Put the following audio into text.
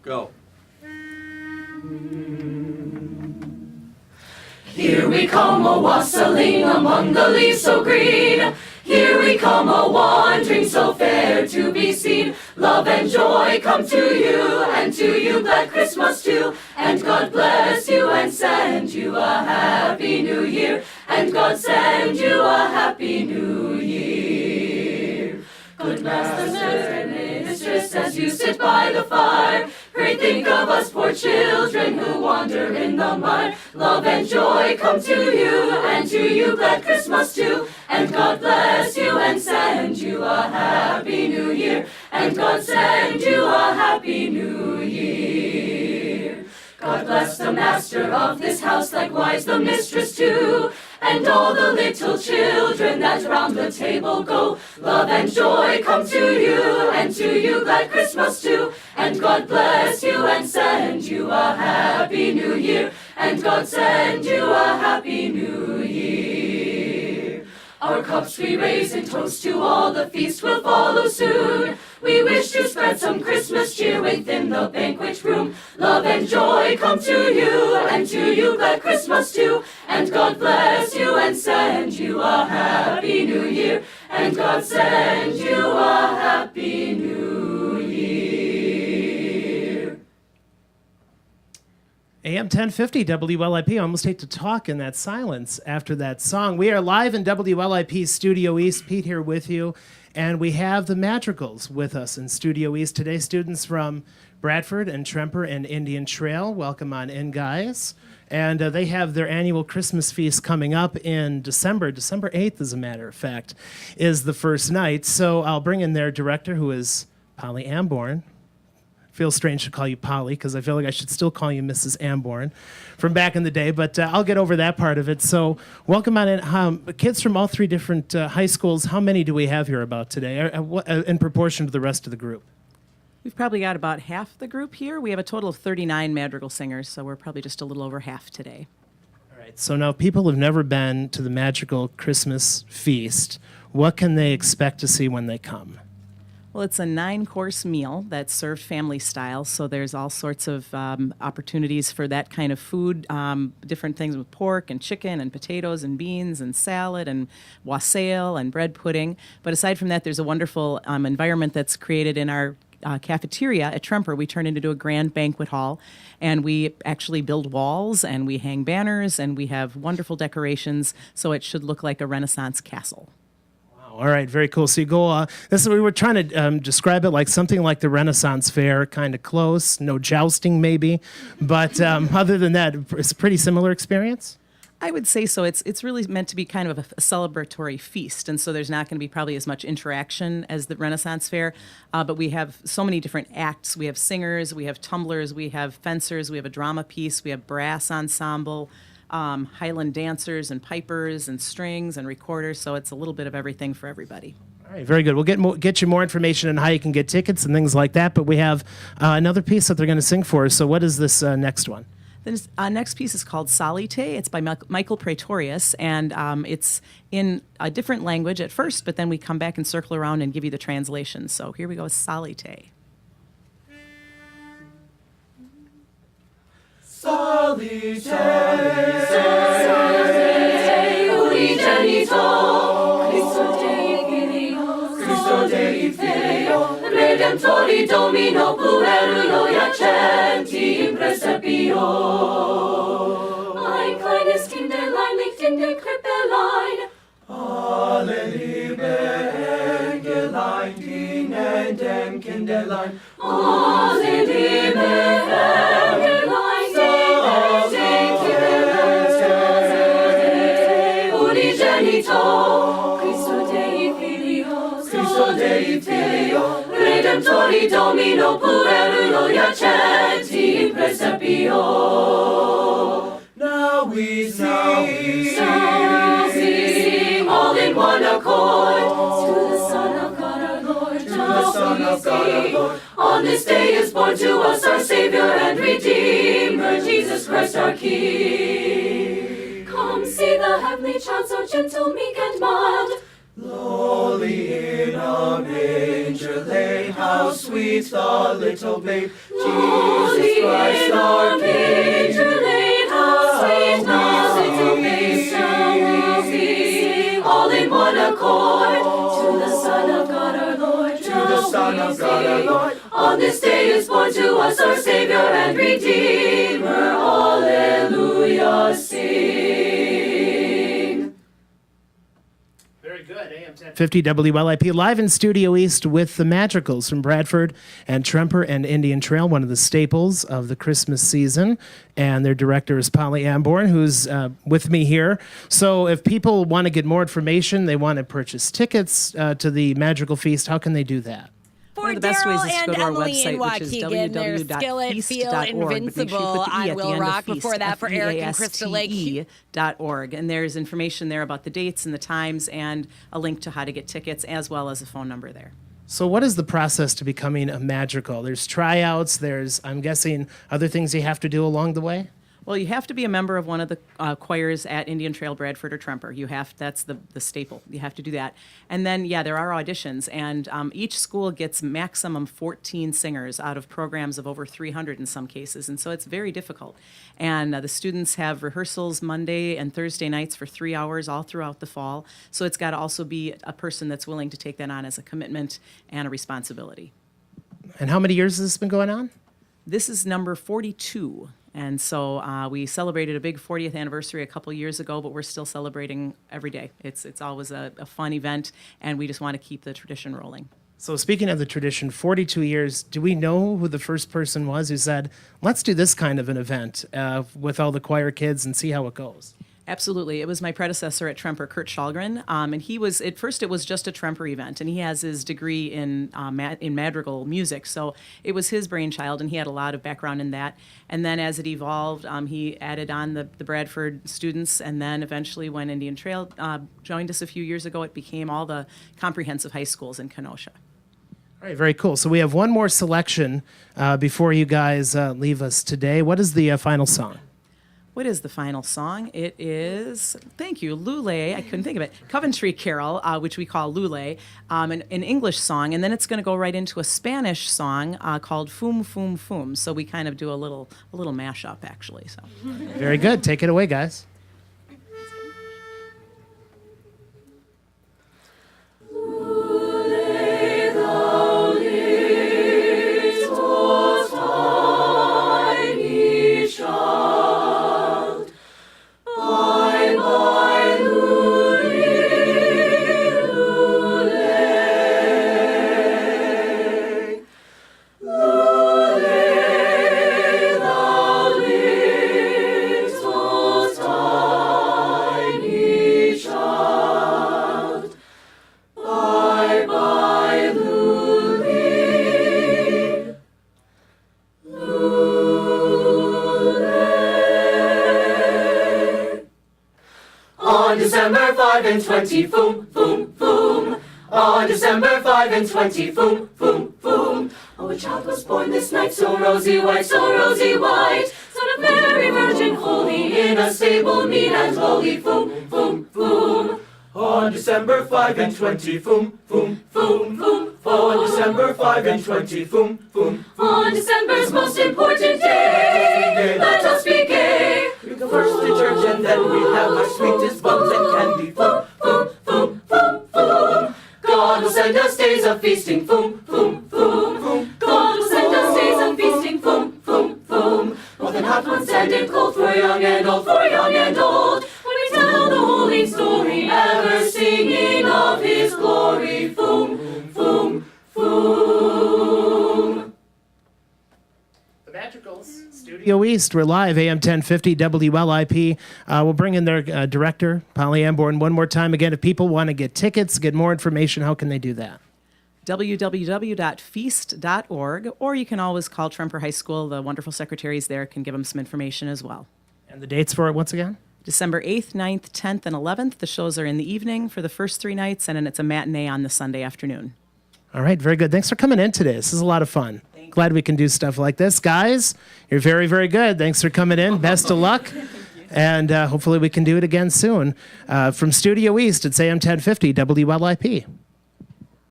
Go. Here we come a-wassailing among the leaves so green. Here we come a-wandering so fair to be seen. Love and joy come to you, and to you glad Christmas too. And God bless you and send you a happy new year. And God send you a happy new year. Good Master and Mistress, as you sit by the fire, pray think of us poor children who wander in the mud. Love and joy come to you, and to you glad Christmas too. And God bless you and send you a happy new year. And God send you a happy new year. God bless the master of this house, likewise the mistress too, and all the little children that round the table go. Love and joy come to you, and to you glad Christmas too. And God bless you and send you a happy new year. And God send you a happy new year. Our cups we raise in toast to all, the feast will follow soon. We wish to spread some Christmas cheer within the banquet room. Love and joy come to you, and to you glad Christmas too. And God bless you and send you a happy new year. And God send you a happy new year. AM 1050 WLIP. I almost hate to talk in that silence after that song. We are live in WLIP Studio East. Pete here with you. And we have the Madrigals with us in Studio East today. Students from Bradford and Tremper and Indian Trail. Welcome on in, guys. And they have their annual Christmas feast coming up in December. December 8th, as a matter of fact, is the first night. So I'll bring in their director, who is Polly Amborn. Feels strange to call you Polly, because I feel like I should still call you Mrs. Amborn from back in the day, but I'll get over that part of it. So welcome on in. Kids from all three different high schools, how many do we have here about today, in proportion to the rest of the group? We've probably got about half the group here. We have a total of 39 madrigal singers, so we're probably just a little over half today. All right, so now if people have never been to the Madrigal Christmas feast, what can they expect to see when they come? Well, it's a 9-course meal that's served family style, so there's all sorts of opportunities for that kind of food, different things with pork and chicken and potatoes and beans and salad and wassail and bread pudding. But aside from that, there's a wonderful environment that's created in our cafeteria at Tremper. We turn it into a grand banquet hall, and we actually build walls, and we hang banners, and we have wonderful decorations, so it should look like a Renaissance castle. All right, very cool. So you go, we were trying to describe it like something like the Renaissance Fair, kind of close, no jousting maybe, but other than that, it's a pretty similar experience? I would say so. It's really meant to be kind of a celebratory feast, and so there's not going to be probably as much interaction as the Renaissance Fair, but we have so many different acts. We have singers, we have tumblers, we have fencers, we have a drama piece, we have brass ensemble, Highland dancers and pipers and strings and recorders, so it's a little bit of everything for everybody. All right, very good. We'll get you more information on how you can get tickets and things like that, but we have another piece that they're going to sing for us, so what is this next one? The next piece is called Salite. It's by Michael Praetorius, and it's in a different language at first, but then we come back and circle around and give you the translation. So here we go, Salite. Salite, salite, unigenito, Christo Dei Filio, Redemptori Domino, puerulo iacenti in presepio. Ein kleines Kinderlein liegt in der Krippelein. Alle liebe Engelein dienen dem Kinderlein. Alle liebe Engelein dienen dem Kinderlein. Unigenito, Christo Dei Filio, Redemptori Domino, puerulo iacenti in presepio. Now we sing all in one accord to the Son of God our Lord. On this day is born to us our Savior and Redeemer, Jesus Christ our King. Come see the heavenly child, so gentle, meek, and mild. Lord, Holy in a manger lay, how sweet the little babe, Jesus Christ our King. How sweet the little babe shall be, all in one accord, to the Son of God our Lord, to the Son of God our Lord. On this day is born to us our Savior and Redeemer. Alleluia, sing. Very good. AM 1050 WLIP live in Studio East with the Madrigals from Bradford and Tremper and Indian Trail, one of the staples of the Christmas season. And their director is Polly Amborn, who's with me here. So if people want to get more information, they want to purchase tickets to the Madrigal Feast, how can they do that? For One of the best ways Daryl is to and go to our Emily website, in which is Waukegan, there's Skillet, Feel www.feaste.org. Invincible on Will Rock. Before that, for Eric and Krista Lake. feaste.org. And there's information there about the dates and the times and a link to how to get tickets, as well as a phone number there. So what is the process to becoming a Madrigal? There's tryouts, there's, I'm guessing, other things you have to do along the way? Well, you have to be a member of one of the choirs at Indian Trail, Bradford, or Tremper. That's the staple. You have to do that. And then, yeah, there are auditions, and each school gets maximum 14 singers out of programs of over 300 in some cases, and so it's very difficult. And the students have rehearsals Monday and Thursday nights for 3 hours all throughout the fall, so it's got to also be a person that's willing to take that on as a commitment and a responsibility. And how many years has this been going on? This is number 42. And so we celebrated a big 40th anniversary a couple years ago, but we're still celebrating every day. It's always a fun event, and we just want to keep the tradition rolling. So speaking of the tradition, 42 years, do we know who the first person was who said, let's do this kind of an event with all the choir kids and see how it goes? Absolutely. It was my predecessor at Tremper, Kurt Shalgren, and he was, at first it was just a Tremper event, and he has his degree in madrigal music, so it was his brainchild, and he had a lot of background in that. And then as it evolved, he added on the Bradford students, and then eventually when Indian Trail joined us a few years ago, it became all the comprehensive high schools in Kenosha. All right, very cool. So we have one more selection before you guys leave us today. What is the final song? What is the final song? It is, thank you, Lule, I couldn't think of it, Coventry Carol, which we call Lule, an English song, and then it's going to go right into a Spanish song called Fum Fum Fum. So we kind of do a little mashup, actually. So. Very good. Take it away, guys. On December 5 and 20, foom, foom, foom. On December 5 and 20, foom, foom, foom. Oh, a child was born this night, so rosy white, Son of Mary, Virgin Holy, in a stable mean and lowly, foom, foom, foom. On December 5 and 20, foom, foom, foom, foom. On December 5 and 20, foom, foom. On December's most important day, let us be gay. We go first to church and then we have our sweetest buns and candy. Foom, foom, foom, foom, foom. God will send us days of feasting. Foom, foom, foom, foom. God will send us days of feasting. Foom, foom, foom. Both in hot ones and in cold, for young and old, for young and old. When we tell the holy story, ever singing of His glory. Foom, foom, foom. The Madrigals, Studio East. We're live, AM 1050 WLIP. We'll bring in their director, Polly Amborn, one more time. Again, if people want to get tickets, get more information, how can they do that? www.feaste.org, or you can always call Tremper High School. The wonderful secretaries there can give them some information as well. And the dates for it once again? December 8th, 9th, 10th, and 11th. The shows are in the evening for the first 3 nights, and then it's a matinee on the Sunday afternoon. All right, very good. Thanks for coming in today. This is a lot of fun. Glad we can do stuff like this. Guys, you're very, very good. Thanks for coming in. Best of luck. And hopefully we can do it again soon. From Studio East, it's AM 1050 WLIP.